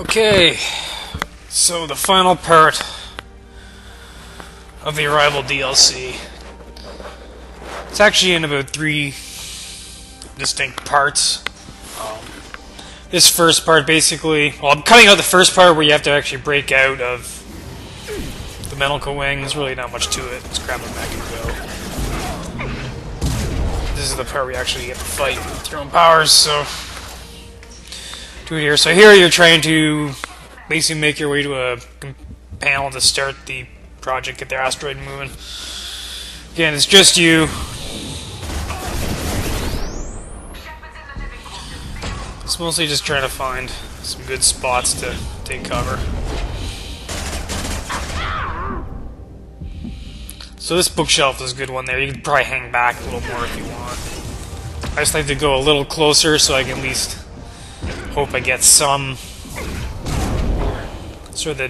Okay, so the final part of the Arrival DLC. It's actually in about 3 distinct parts. This first part basically, well, I'm cutting out the first part where you have to actually break out of the medical wing. There's really not much to it. Just grab them back and go. This is the part where you actually get to fight with your own powers, so do it here. So here you're trying to basically make your way to a panel to start the project, get their asteroid moving. Again, it's just you. It's mostly just trying to find some good spots to take cover. So this bookshelf is a good one there. You can probably hang back a little more if you want. I just like to go a little closer so I can at least hope I get some sort of the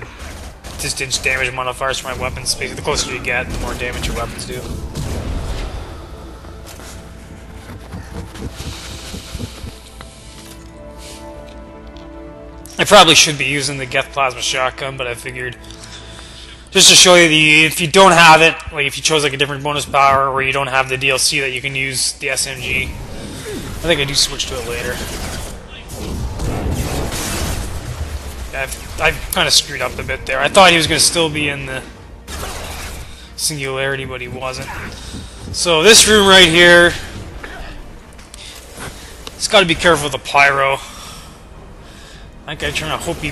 distance damage modifiers for my weapons. Basically, the closer you get, the more damage your weapons do. I probably should be using the Geth Plasma Shotgun, but I figured just to show you if you don't have it, like if you chose like a different bonus power, or you don't have the DLC that you can use the SMG. I think I do switch to it later. Yeah, I've kind of screwed up a bit there. I thought he was going to still be in the Singularity, but he wasn't. So this room right here, it's got to be careful with the pyro. I think I'm trying to hope he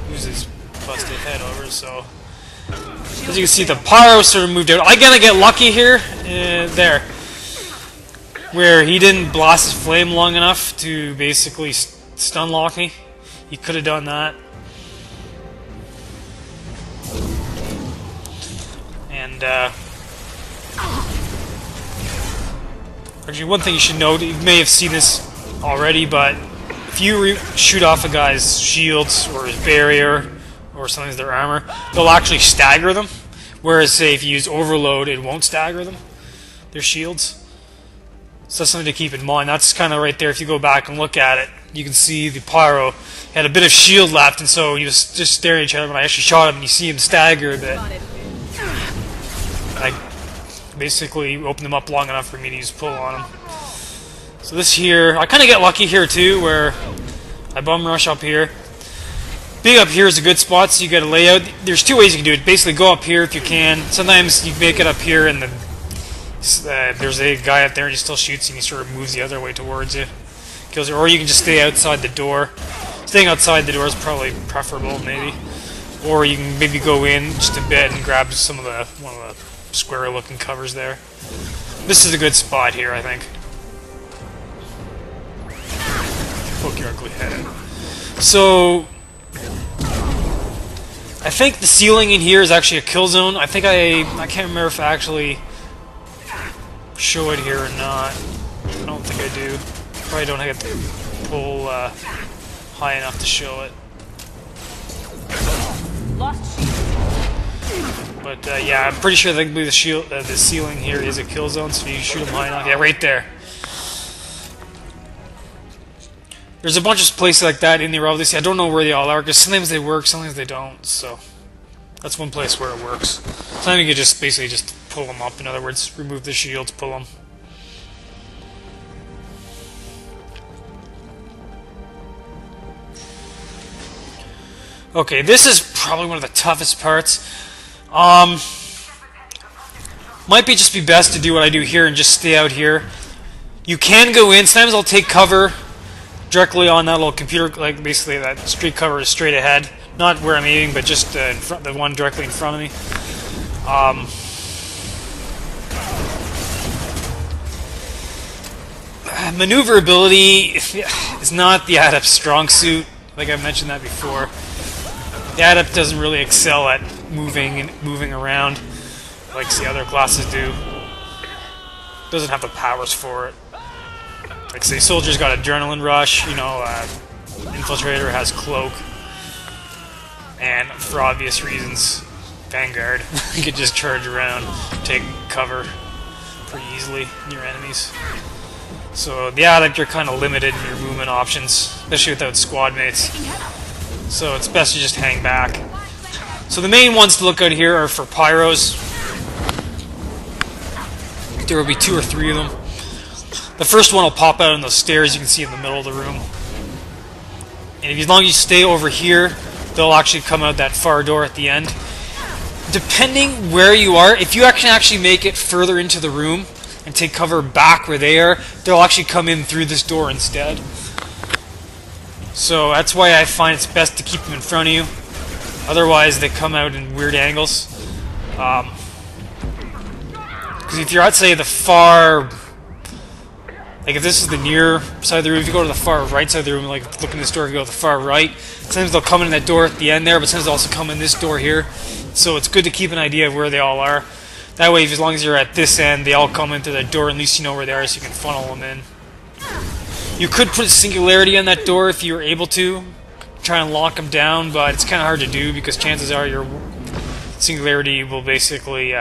moves his busted head over, so as you can see, the pyro sort of moved out. I'm gonna get lucky here, there, where he didn't blast his flame long enough to basically stun lock me. He could have done that. And actually, one thing you should note, you may have seen this already, but if you shoot off a guy's shields or his barrier or something as their armor, they'll actually stagger them. Whereas, say, if you use overload, it won't stagger them, their shields. So that's something to keep in mind. That's kind of right there. If you go back and look at it, you can see the pyro had a bit of shield left, and so he was just staring at each other. When I actually shot him, and you see him stagger a bit. I basically opened him up long enough for me to use pull on him. So this here, I kind of get lucky here too, where I bum rush up here. Being up here is a good spot, so you got a layout. There's 2 ways you can do it. Basically, go up here if you can. Sometimes you make it up here, and there's a guy up there, and he still shoots, and he sort of moves the other way towards you, kills you. Or you can just stay outside the door. Staying outside the door is probably preferable, maybe. Or you can maybe go in just a bit and grab one of the square-looking covers there. This is a good spot here, I think. Poke your ugly head. So I think the ceiling in here is actually a kill zone. I think I can't remember if I actually show it here or not. I don't think I do. Probably don't have to pull high enough to show it. But yeah, I'm pretty sure the ceiling here is a kill zone. So if you shoot them high enough, yeah, right there. There's a bunch of places like that in the Arrival DLC. I don't know where they all are, because sometimes they work, sometimes they don't, so that's one place where it works. Sometimes you can just basically just pull them up. In other words, remove the shields, pull them. Okay, this is probably one of the toughest parts. Might just be best to do what I do here and just stay out here. You can go in. Sometimes I'll take cover directly on that little computer, like basically that street cover is straight ahead, not where I'm aiming, but just in front, the one directly in front of me. Maneuverability is not the Adept's strong suit. I think I've mentioned that before. The Adept doesn't really excel at moving around like the other classes do. Doesn't have the powers for it. Like, say, Soldier's got Adrenaline Rush, you know, Infiltrator has Cloak, and for obvious reasons, Vanguard. You could just charge around, take cover pretty easily in your enemies. So the Adept, you're kind of limited in your movement options, especially without squad mates. So it's best to just hang back. So the main ones to look out here are for pyros. There will be 2 or 3 of them. The first one will pop out on those stairs you can see in the middle of the room. And as long as you stay over here, they'll actually come out that far door at the end. Depending where you are, if you can actually make it further into the room and take cover back where they are, they'll actually come in through this door instead. So that's why I find it's best to keep them in front of you. Otherwise, they come out in weird angles. Because if you're at, say, the far... Like, if this is the near side of the room, if you go to the far right side of the room, like, look in this door, if you go to the far right, sometimes they'll come in that door at the end there, but sometimes they'll also come in this door here. So it's good to keep an idea of where they all are. That way, as long as you're at this end, they all come into the door, at least you know where they are, so you can funnel them in. You could put singularity on that door if you were able to, try and lock them down, but it's kind of hard to do because chances are your singularity will basically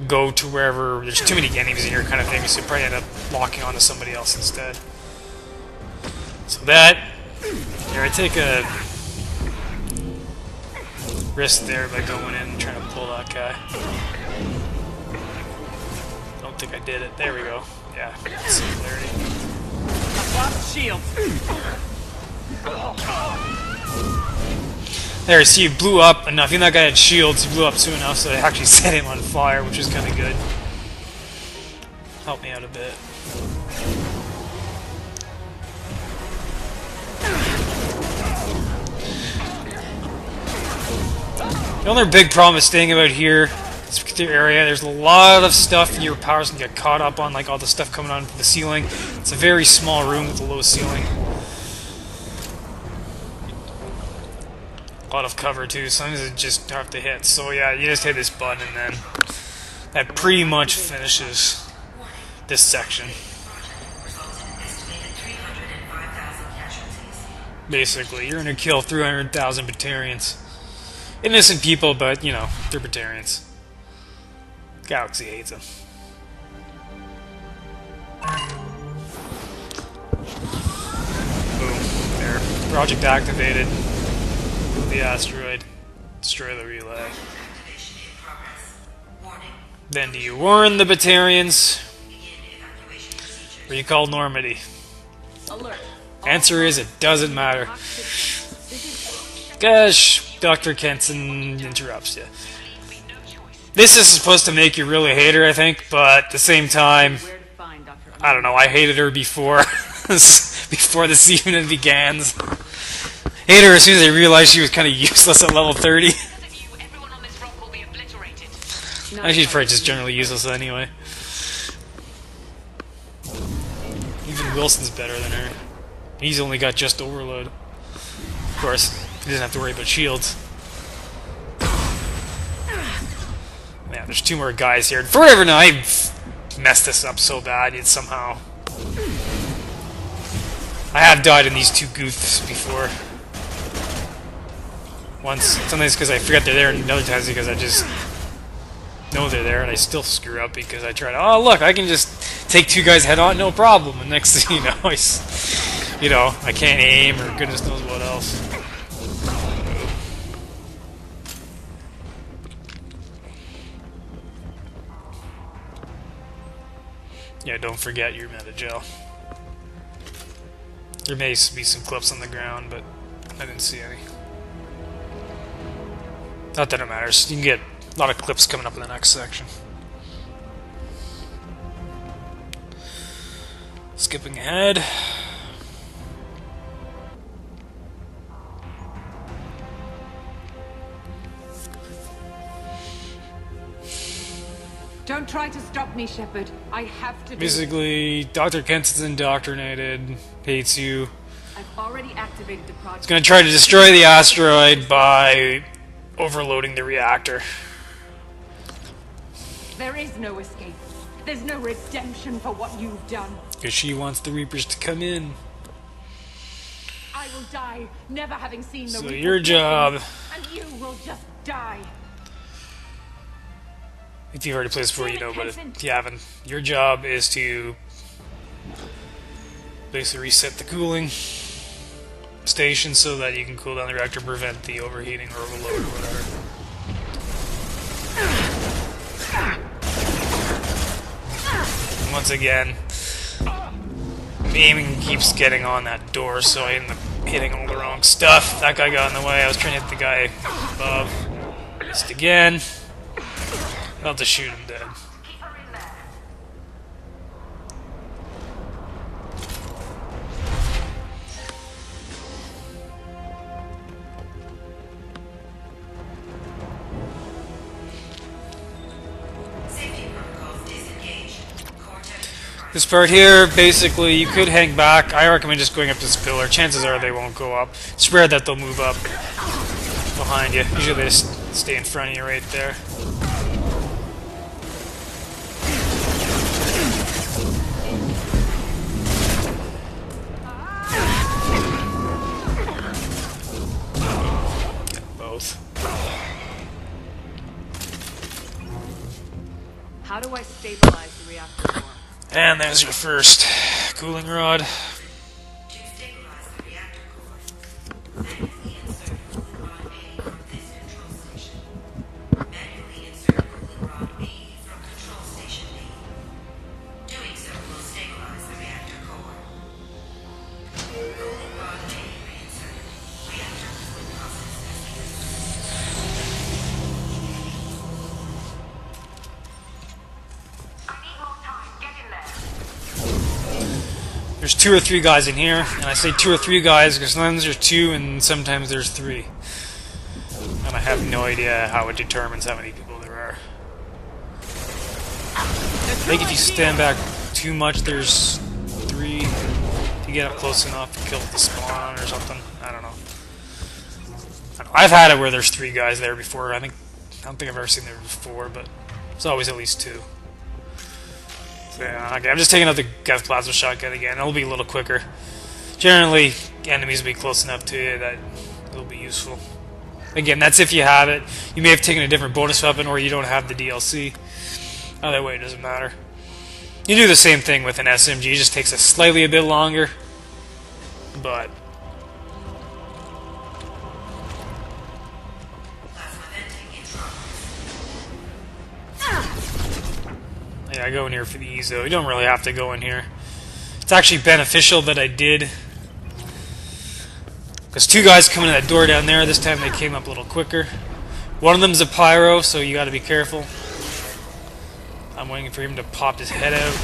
go to wherever there's too many enemies in here kind of thing, so you probably end up locking onto somebody else instead. So that, here, I take a risk there by going in and trying to pull that guy. I don't think I did it. There we go. Yeah, singularity. Shield. There, see, he blew up enough. Even that guy had shields, he blew up soon enough so they actually set him on fire, which is kind of good. Helped me out a bit. The only big problem is staying about here, this particular area, there's a lot of stuff your powers can get caught up on, like all the stuff coming onto the ceiling. It's a very small room with a low ceiling. A lot of cover too, sometimes it's just hard to hit. So yeah, you just hit this button and then that pretty much finishes this section. Basically, you're gonna kill 300,000 Batarians. Innocent people, but you know, they're Batarians. Galaxy hates them. Boom. There. Project activated. The asteroid. Destroy the relay. Then do you warn the Batarians? Or you call Normandy? Answer is, it doesn't matter. Gosh, Dr. Kenson interrupts you. This is supposed to make you really hate her, I think, but at the same time, I don't know, I hated her before, before this even began. Hate her as soon as I realized she was kind of useless at level 30. Actually, she's probably just generally useless anyway. Even Wilson's better than her. He's only got just overload. Of course, he doesn't have to worry about shields. Man, there's 2 more guys here. For whatever, now I messed this up so bad, it's somehow... I have died in these 2 goofs before. Once, sometimes because I forget they're there, and other times because I just know they're there, and I still screw up because I try to, oh look, I can just take 2 guys head on, no problem, and next thing you know, I can't aim, or goodness knows what else. Yeah, don't forget your meta-gel. There may be some clips on the ground, but I didn't see any. Not that it matters. You can get a lot of clips coming up in the next section. Skipping ahead. Don't try to stop me, Shepard. I have to. Basically, Dr. Kenson's indoctrinated, hates you. I've already activated the project. He's going to try to destroy the asteroid by overloading the reactor. There is no escape. There's no redemption for what you've done. Because she wants the Reapers to come in. I will die, never having seen the So Reapers your job... and you will just die. If you've already played this before, you know, but if you haven't, your job is to basically reset the cooling station so that you can cool down the reactor, prevent the overheating or overload or whatever. And once again, aiming keeps getting on that door, so I end up hitting all the wrong stuff. That guy got in the way. I was trying to hit the guy above. Missed again. About to shoot him dead. This part here, basically, you could hang back. I recommend just going up this pillar. Chances are they won't go up. It's rare that they'll move up behind you. Usually they just stay in front of you right there. Get both. How do I stabilize the reactor core? And there's your first cooling rod. To stabilize the reactor core, manually insert cooling rod A from this control station. Manually insert cooling rod B from control station B. Doing so will stabilize the reactor core. Cooling rod A reinserted. Reactor cooling process There's 2 or 3 guys in here, and I say 2 or 3 guys because sometimes there's 2 and sometimes there's 3. And I have no idea how it determines how many people there are. I think if you stand back too much, there's 3. If you get up close enough, to kill the spawn or something. I don't know. I've had it where there's 3 guys there before. I don't think I've ever seen there before, but it's always at least 2. Yeah, okay, I'm just taking out the Geth Plasma Shotgun again. It'll be a little quicker. Generally, enemies will be close enough to you that it'll be useful. Again, that's if you have it. You may have taken a different bonus weapon or you don't have the DLC. Either way, it doesn't matter. You do the same thing with an SMG. It just takes slightly a bit longer. But yeah, I go in here for the ease, though. You don't really have to go in here. It's actually beneficial that I did. Because 2 guys coming in that door down there. This time they came up a little quicker. One of them's a pyro, so you gotta be careful. I'm waiting for him to pop his head out.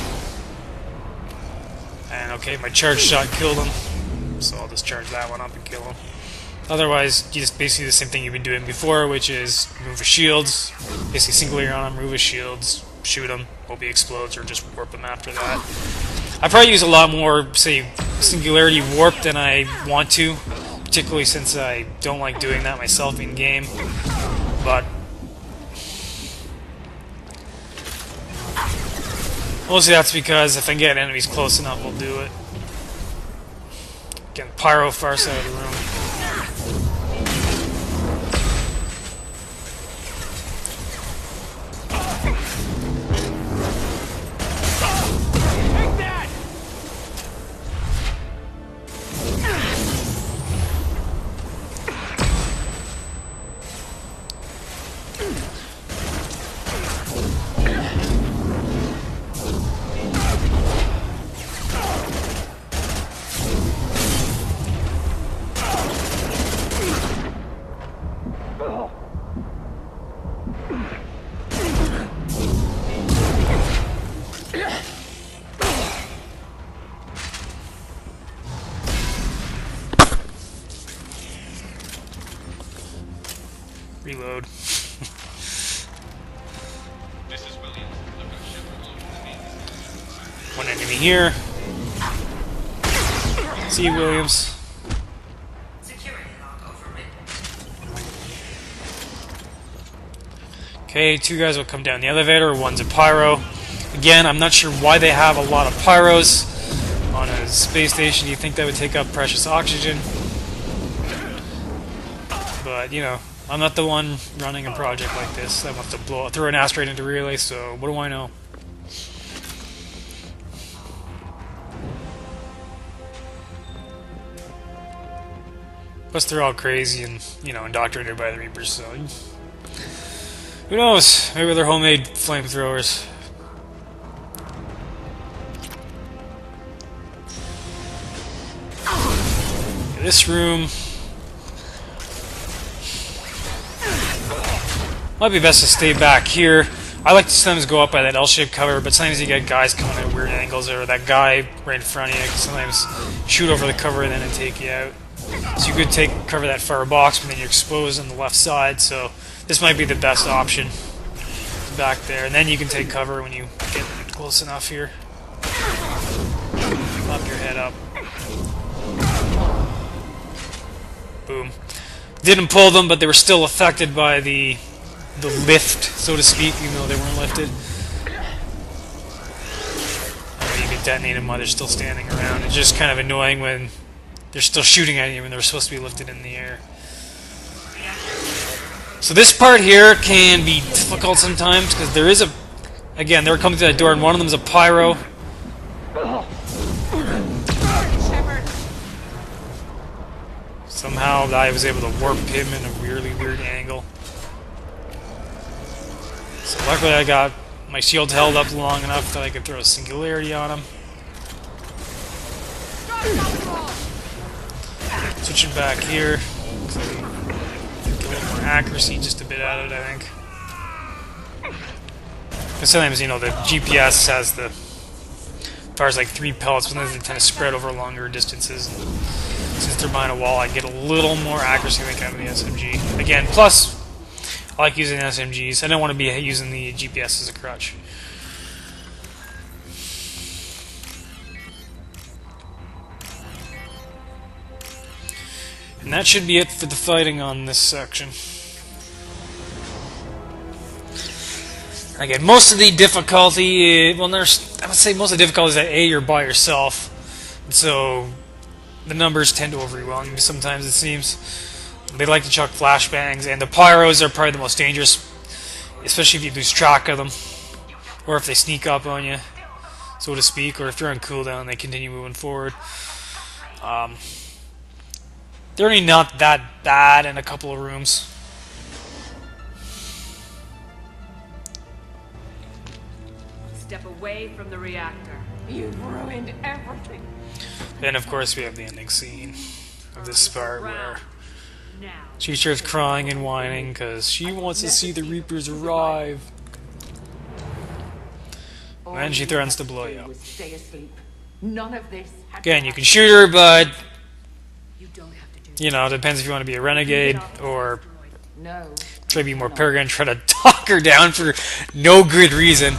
And okay, my charge shot killed him. So I'll just charge that one up and kill him. Otherwise, you just basically do the same thing you've been doing before, which is remove his shields. Basically single layer on him, remove his shields. Shoot him, hope he explodes, or just warp him after that. I probably use a lot more, say, singularity warp than I want to, particularly since I don't like doing that myself in game. But mostly that's because if I get enemies close enough, I'll do it. Get pyro far side of the room. Reload. One enemy here. See you, Williams. Okay, 2 guys will come down the elevator. One's a pyro. Again, I'm not sure why they have a lot of pyros on a space station. You'd think that would take up precious oxygen. But, you know, I'm not the one running a project like this. I want to throw an asteroid into relay, so what do I know? Plus they're all crazy and, you know, indoctrinated by the Reapers, so... Who knows? Maybe they're homemade flamethrowers. This room... might be best to stay back here. I like to sometimes go up by that L-shaped cover, but sometimes you get guys coming at weird angles, or that guy right in front of you can sometimes shoot over the cover and then take you out. So you could cover that far box, but then you're exposed on the left side, so this might be the best option. Back there, and then you can take cover when you get close enough here. Pop your head up. Boom. Didn't pull them, but they were still affected by the lift, so to speak, even though they weren't lifted. You can detonate them while they're still standing around. It's just kind of annoying when they're still shooting at you when they're supposed to be lifted in the air. So this part here can be difficult sometimes, because there is a... Again, they're coming through that door, and one of them is a pyro. Somehow I was able to warp him in a weirdly weird angle. So luckily I got my shield held up long enough that I could throw a singularity on him. Switching back here. Get a little more accuracy, just a bit out of it, I think. Because sometimes, you know, the GPS has the... fires like 3 pellets, but then they tend to spread over longer distances. And since they're behind a wall, I get a little more accuracy than I can with the SMG. Again, plus, I like using SMGs. I don't want to be using the GPS as a crutch. And that should be it for the fighting on this section. Again, most of the difficulty, well, I would say most of the difficulty is that A, you're by yourself, and so the numbers tend to overwhelm you sometimes, it seems. They like to chuck flashbangs, and the pyros are probably the most dangerous, especially if you lose track of them, or if they sneak up on you, so to speak, or if you're on cooldown, they continue moving forward. They're only not that bad in a couple of rooms. Step away from the reactor. You've ruined everything. Then, of course, we have the ending scene of this part where Now. she starts crying and whining because she wants to see the Reapers arrive. And then she threatens to blow you up. Stay asleep. None of this. Again, you can shoot her, but, You don't have to do you know, it depends if you want to be a renegade or No. try to be more Peregrine, try to talk her down for no good reason.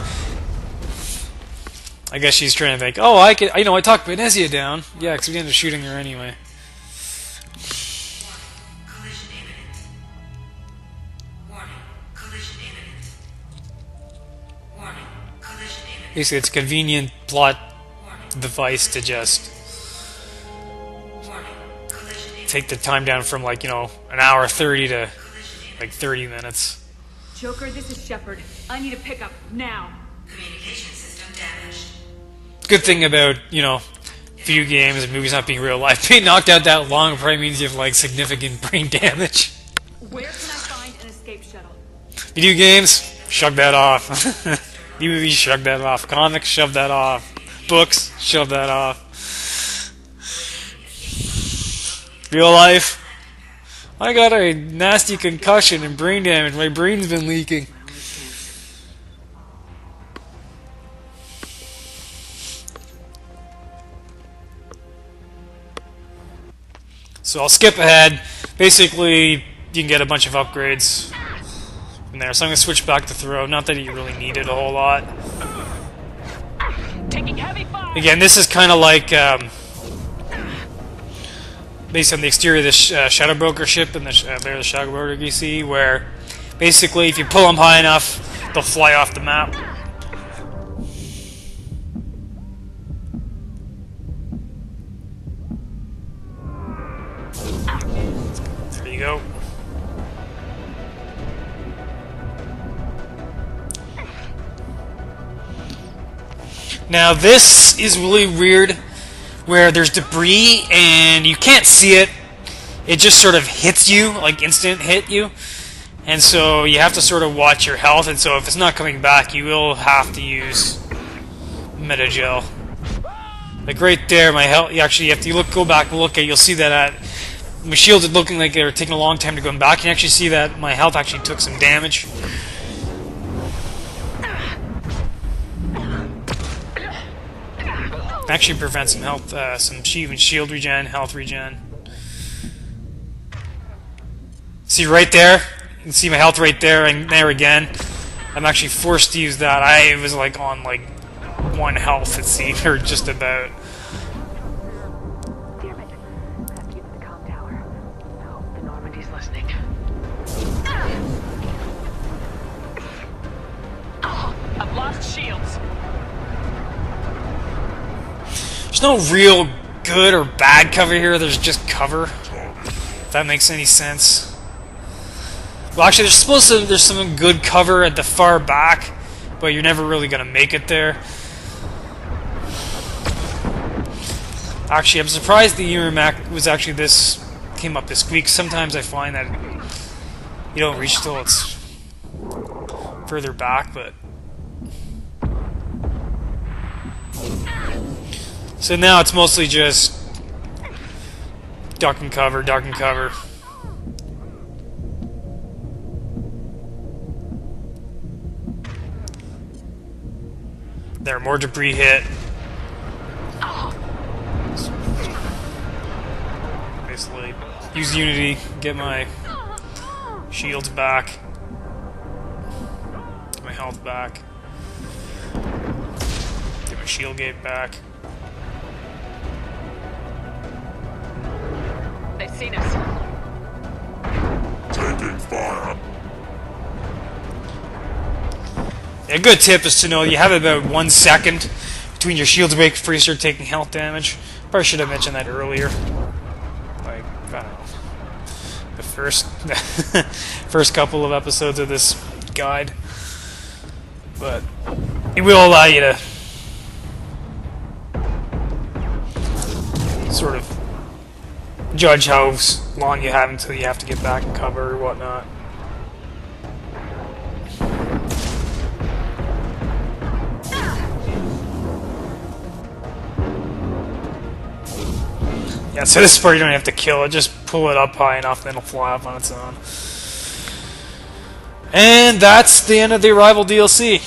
I guess she's trying to think, oh, I talked Benezia down. Yeah, because we ended up shooting her anyway. Collision imminent. Warning. Collision imminent. Warning. Collision imminent. Basically, it's a convenient plot Warning. device to just Warning. Collision imminent. take the time down from, like, you know, an hour 30 to like 30 minutes. Joker, this is Shepard. I need a pickup now. Communication system damaged. Good thing about, you know, video games and movies not being real life. Being knocked out that long probably means you have, like, significant brain damage. Where can I find an escape shuttle? Video games, shrug that off. Movies, shrug that off. Comics, shove that off. Books, shove that off. Real life, I got a nasty concussion and brain damage. My brain's been leaking. So I'll skip ahead. Basically, you can get a bunch of upgrades from there. So I'm going to switch back to throw. Not that you really need it a whole lot. Taking heavy fire. Again, this is kind of like based on the exterior of the Shadow Broker ship and the Shadow Broker you see, where basically if you pull them high enough, they'll fly off the map. There you go. Now this is really weird, where there's debris and you can't see it. It just sort of hits you, like instant hit you. And so you have to sort of watch your health, and so if it's not coming back, you will have to use Metagel. Like right there, my health, you actually have to go back and look at it, you'll see that my shields are looking like they're taking a long time to come back. You can actually see that my health actually took some damage. Actually prevent some health, some shield regen, health regen. See right there? You can see my health right there and there again. I'm actually forced to use that. I was like on like 1 health, it seemed, or just about. Damn it. Have to get to the comm tower. I hope the Normandy's listening. Oh, I've lost shields. There's no real good or bad cover here, there's just cover. If that makes any sense. Well, actually, there's some good cover at the far back, but you're never really gonna make it there. Actually, I'm surprised the UMAC was actually came up this week. Sometimes I find that you don't reach till it's further back, but so now it's mostly just duck and cover, duck and cover. There, more debris hit. Basically, use Unity, get my shields back, get my health back, get my shield gate back. They've seen us. Taking fire. A good tip is to know you have about 1 second between your shields break before you start taking health damage. Probably should have mentioned that earlier. Like, I don't know, the first couple of episodes of this guide. But it will allow you to sort of judge how long you have until you have to get back and cover or whatnot. Yeah, so this part you don't have to kill it, just pull it up high enough, then it'll fly up on its own. And that's the end of the Arrival DLC.